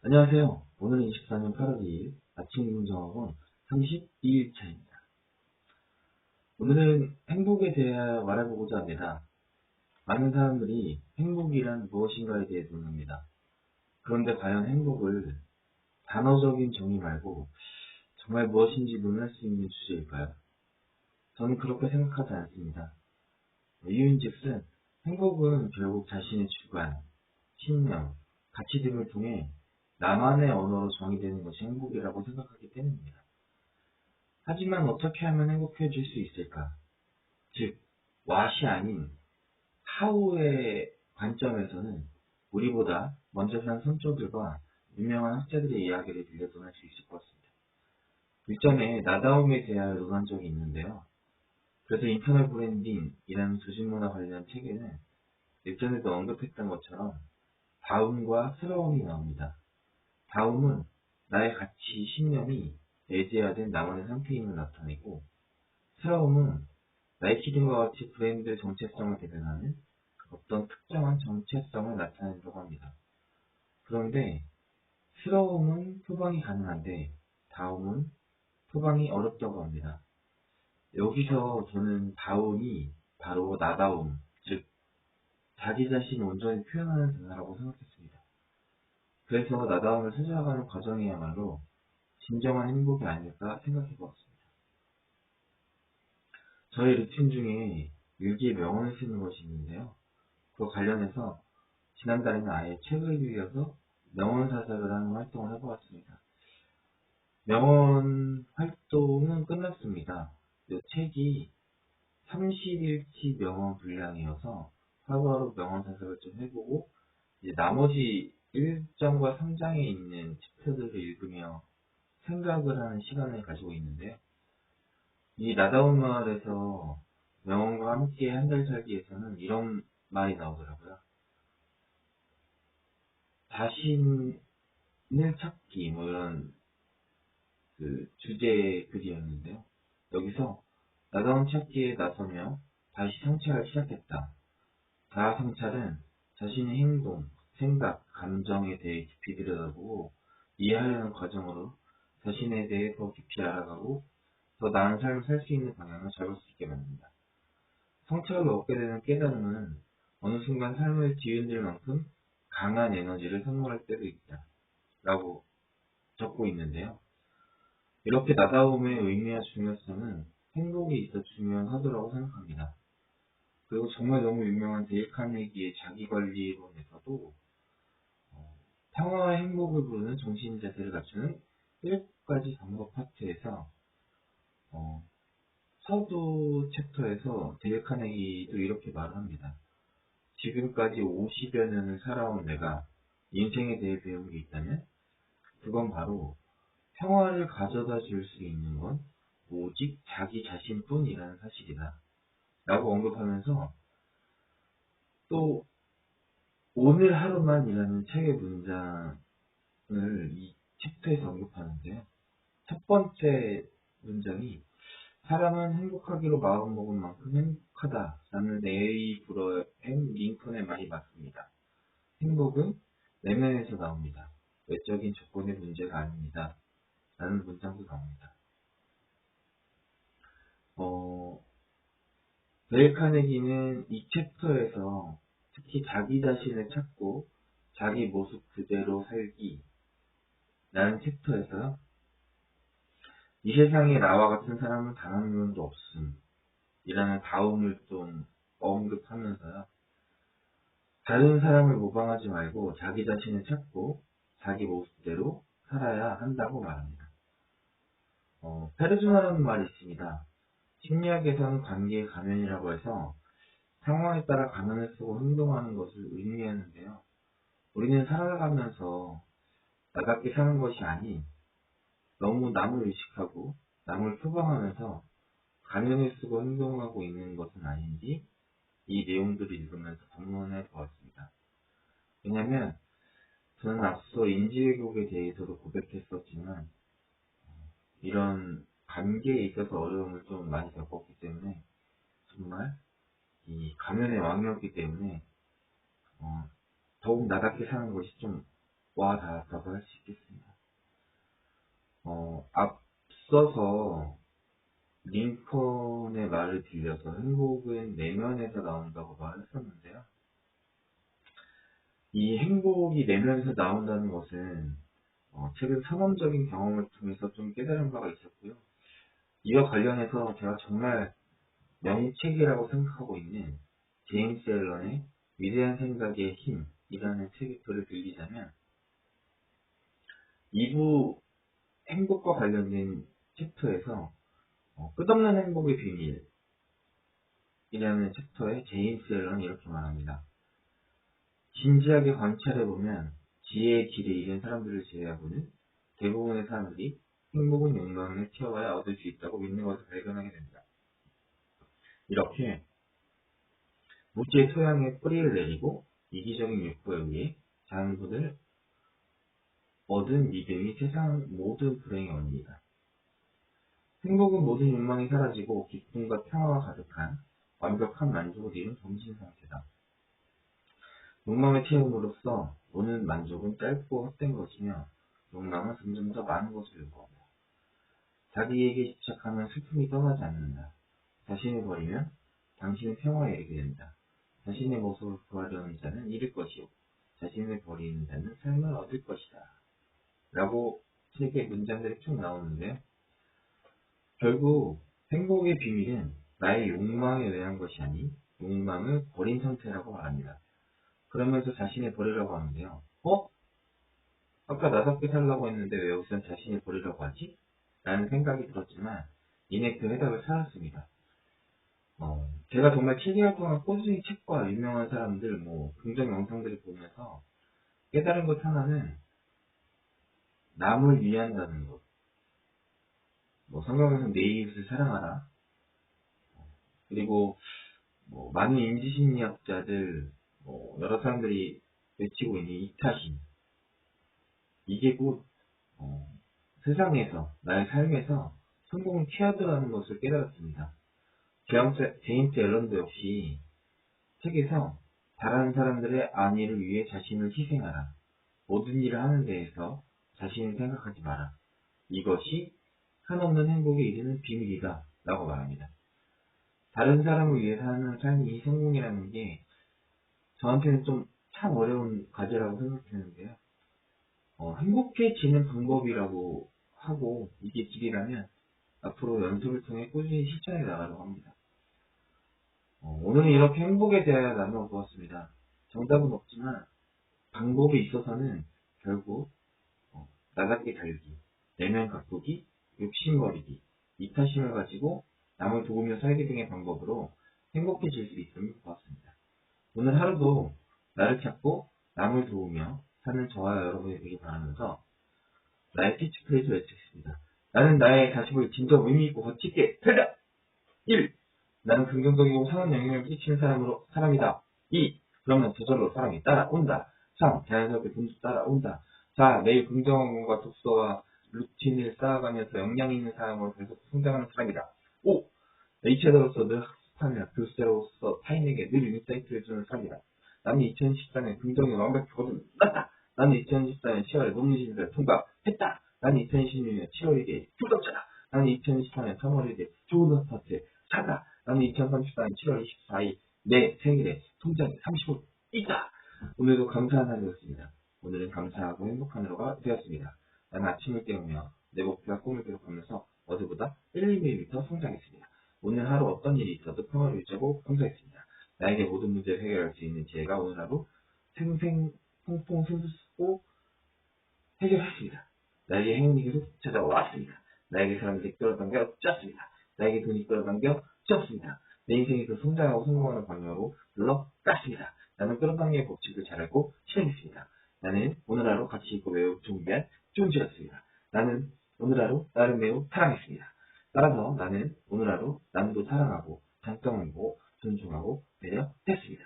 안녕하세요. 오늘은 24년 8월 2일 아침 운정학원 32일차입니다. 오늘은 행복에 대해 말해보고자 합니다. 많은 사람들이 행복이란 무엇인가에 대해 묻습니다. 그런데 과연 행복을 단어적인 정의 말고 정말 무엇인지 논할 수 있는 주제일까요? 저는 그렇게 생각하지 않습니다. 이유인즉슨 행복은 결국 자신의 주관, 신념, 가치 등을 통해 나만의 언어로 정의되는 것이 행복이라고 생각하기 때문입니다. 하지만 어떻게 하면 행복해질 수 있을까? 즉, what이 아닌 how의 관점에서는 우리보다 먼저 산 선조들과 유명한 학자들의 이야기를 들려도 할 수 있을 것 같습니다. 일전에 나다움에 대하여 논한 적이 있는데요. 그래서 인터넷 브랜딩이라는 조직문화 관련 책에는 일전에도 언급했던 것처럼 다움과 스러움이 나옵니다. 다움은 나의 가치, 신념이 내재화된 나만의 상태임을 나타내고, 스러움은 나이키등과 같이 브랜드 정체성을 대변하는 어떤 특정한 정체성을 나타낸다고 합니다. 그런데 스러움은 표방이 가능한데 다움은 표방이 어렵다고 합니다. 여기서 저는 다움이 바로 나다움, 즉 자기 자신을 온전히 표현하는 단어라고 생각했습니다. 그래서 나다움을 찾아가는 과정이야말로 진정한 행복이 아닐까 생각해 보았습니다. 저의 루틴 중에 일기에 명언을 쓰는 것이 있는데요. 그와 관련해서 지난달에는 아예 책을 빌려서 명언 사색을 하는 활동을 해보았습니다. 명언 활동은 끝났습니다. 이 책이 30일치 명언 분량이어서 하루하루 명언 사색을 좀 해보고 이제 나머지 1장과 3장에 있는 챕터들을 읽으며 생각을 하는 시간을 가지고 있는데요. 이 나다운 마을에서 명언과 함께 한 달 살기에서는 이런 말이 나오더라고요. 자신을 찾기, 뭐 이런 그 주제의 글이었는데요. 여기서 나다운 찾기에 나서며 다시 성찰을 시작했다. 자아 성찰은 자신의 행동, 생각, 감정에 대해 깊이 들여다보고 이해하려는 과정으로 자신에 대해 더 깊이 알아가고 더 나은 삶을 살 수 있는 방향을 잡을 수 있게 만든다. 성찰을 얻게 되는 깨달음은 어느 순간 삶을 뒤흔들 만큼 강한 에너지를 선물할 때도 있다. 라고 적고 있는데요. 이렇게 나다움의 의미와 중요성은 행복에 있어 중요하다고 생각합니다. 그리고 정말 너무 유명한 데일 카네기의 자기관리론에서도 평화와 행복을 부르는 정신 자세를 갖추는 7가지 방법 파트에서 서두 챕터에서 데일 카네기도 이렇게 말을 합니다. 지금까지 50여 년을 살아온 내가 인생에 대해 배운 게 있다면 그건 바로 평화를 가져다 줄 수 있는 건 오직 자기 자신뿐이라는 사실이다. 라고 언급하면서 또 오늘 하루만이라는 책의 문장을 이 챕터에서 언급하는데요. 첫 번째 문장이 사람은 행복하기로 마음먹은 만큼 행복하다 라는 네이브러햄 링컨의 말이 맞습니다. 행복은 내면에서 나옵니다. 외적인 조건의 문제가 아닙니다. 라는 문장도 나옵니다. 데일 카네기는 이 챕터에서 특히 자기 자신을 찾고 자기 모습 그대로 살기 라는 챕터에서 이 세상에 나와 같은 사람은 단 한 명도 없음 이라는 다움을 좀 언급하면서요. 다른 사람을 모방하지 말고 자기 자신을 찾고 자기 모습대로 살아야 한다고 말합니다. 페르소나라는 말이 있습니다. 심리학에서는 관계의 가면이라고 해서 상황에 따라 가면을 쓰고 행동하는 것을 의미하는데요. 우리는 살아가면서 나답게 사는 것이 아닌 너무 남을 의식하고 남을 표방하면서 가면을 쓰고 행동하고 있는 것은 아닌지 이 내용들을 읽으면서 반문해 보았습니다. 왜냐하면 저는 앞서 인지왜곡에 대해서도 고백했었지만 이런 관계에 있어서 어려움을 좀 많이 겪었기 때문에 정말 이 가면의 왕이었기 때문에 더욱 나답게 사는 것이 좀 와 닿았다고 할 수 있겠습니다. 앞서서 링컨의 말을 빌려서 행복은 내면에서 나온다고 말했었는데요. 이 행복이 내면에서 나온다는 것은 최근 상험적인 경험을 통해서 좀 깨달은 바가 있었고요. 이와 관련해서 제가 정말 명책이라고 생각하고 있는 제임스 앨런의 위대한 생각의 힘이라는 책의 글을 빌리자면, 2부 행복과 관련된 챕터에서 끝없는 행복의 비밀이라는 챕터에 제임스 앨런이 이렇게 말합니다. 진지하게 관찰해보면 지혜의 길에 이른 사람들을 제외하고는 대부분의 사람들이 행복은 욕망을 채워야 얻을 수 있다고 믿는 것을 발견하게 됩니다. 이렇게 무지의 토양에 뿌리를 내리고 이기적인 욕구에 의해 자연분을 얻은 믿음이 세상 모든 불행의 원인이다. 행복은 모든 욕망이 사라지고 기쁨과 평화가 가득한 완벽한 만족을 이룬 정신 상태다. 욕망을 채움으로써 오는 만족은 짧고 헛된 것이며 욕망은 점점 더 많은 것을 요구한다. 자기에게 집착하면 슬픔이 떠나지 않는다. 자신을 버리면 당신은 평화에 이르게 된다. 자신의 모습을 구하려는 자는 잃을 것이요 자신을 버리는 자는 삶을 얻을 것이다. 라고 책의 문장들이 쭉 나오는데요. 결국 행복의 비밀은 나의 욕망에 의한 것이 아닌 욕망을 버린 상태라고 말합니다. 그러면서 자신을 버리라고 하는데요. 아까 나답게 살라고 했는데 왜 여기서 자신을 버리라고 하지? 라는 생각이 들었지만 이내 그 해답을 찾았습니다. 제가 정말 7개월 동안 꾸준히 책과 유명한 사람들, 긍정 영상들을 보면서 깨달은 것 하나는 남을 위한다는 것. 성경에서 내 이웃을 사랑하라. 그리고 많은 인지심리학자들, 여러 사람들이 외치고 있는 이타심. 이게 곧 세상에서, 나의 삶에서 성공을 키워드라는 것을 깨달았습니다. 제임스 앨런도 역시 책에서 다른 사람들의 안위를 위해 자신을 희생하라. 모든 일을 하는 데에서 자신을 생각하지 마라. 이것이 한없는 행복에 이르는 비밀이다. 라고 말합니다. 다른 사람을 위해 사는 삶이 성공이라는 게 저한테는 좀 참 어려운 과제라고 생각했는데요. 행복해지는 방법이라고 하고 이게 길이라면 앞으로 연습을 통해 꾸준히 실천해 나가려고 합니다. 오늘은 이렇게 행복에 대하여 나눠보았습니다. 정답은 없지만 방법이 있어서는 결국 나답게 살기, 내면 가꾸기, 욕심 버리기, 이타심을 가지고 남을 도우며 살기 등의 방법으로 행복해질 수 있음을 보았습니다. 오늘 하루도 나를 찾고 남을 도우며 사는 저와 여러분이 되길 바라면서 나의 캐치프레이즈 외치겠습니다. 나는 나의 자식을 진정 의미있고 거칠게 살자! 1. 나는 긍정적이고 상한 영향을 끼치는 사람이다. 2. 그러면 저절로 사람이 따라온다. 3. 자연스럽게 분수 따라온다. 4. 매일 긍정과 독서와 루틴을 쌓아가면서 역량 있는 사람으로 계속 성장하는 사람이다. 5. 리체더로서 늘 학습하며 교수로서 타인에게 늘 인사이트를 주는 사람이다. 나는 2014년 긍정이 완벽히 거듭났다. 나는 2014년 7월에 논문시험을 통과했다. 나는 2016년 7월 1일 출석자다. 나는 2014년 3월 1일 좋은 아파트에 살다. 나는 2034년 7월 24일 내 생일에 통장에 30억 있다. 오늘도 감사한 하루였습니다. 오늘은 감사하고 행복한 하루가 되었습니다. 나는 아침을 깨우며 내 목표와 꿈을 기록하면서 어제보다 1mm 성장했습니다. 오늘 하루 어떤 일이 있어도 평화를 유지하고 감사했습니다. 나에게 모든 문제를 해결할 수 있는 지혜가 오늘 하루 풍풍 해결했습니다. 나에게 행운이 계속 찾아왔습니다. 나에게 사람들이 끌어당겨 쪘습니다. 나에게 돈이 끌어당겨 쪘습니다. 내 인생이 더 성장하고 성공하는 방향으로 흘러갔습니다. 나는 끌어당기의 법칙을 잘 알고 실행했습니다. 나는 오늘 하루 가치 있고 매우 준비한 존재였습니다. 나는 오늘 하루 나를 매우 사랑했습니다. 따라서 나는 오늘 하루 남도 사랑하고 장점하고 존중하고 배려했습니다.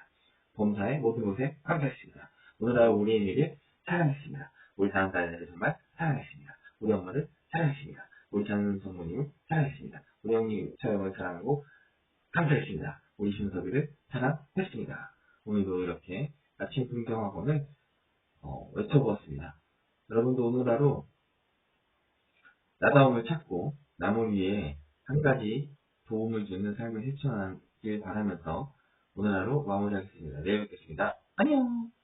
범사의 모든 것에 감사했습니다. 오늘 하루 우리의 일을 사랑했습니다. 우리 다음 달을 정말 사랑했습니다. 우리 엄마를 사랑했습니다. 우리 작은 성모님을 사랑했습니다. 우리 형님 처형을 사랑하고 감사했습니다. 우리 신섭이를 사랑했습니다. 오늘도 이렇게 아침 긍정학원을 외쳐보았습니다. 해먹었습니다. 여러분도 오늘 하루 나다움을 찾고 남을 위해 한 가지 도움을 주는 삶을 실천하길 바라면서 오늘 하루 마무리하겠습니다. 내일 뵙겠습니다. 안녕.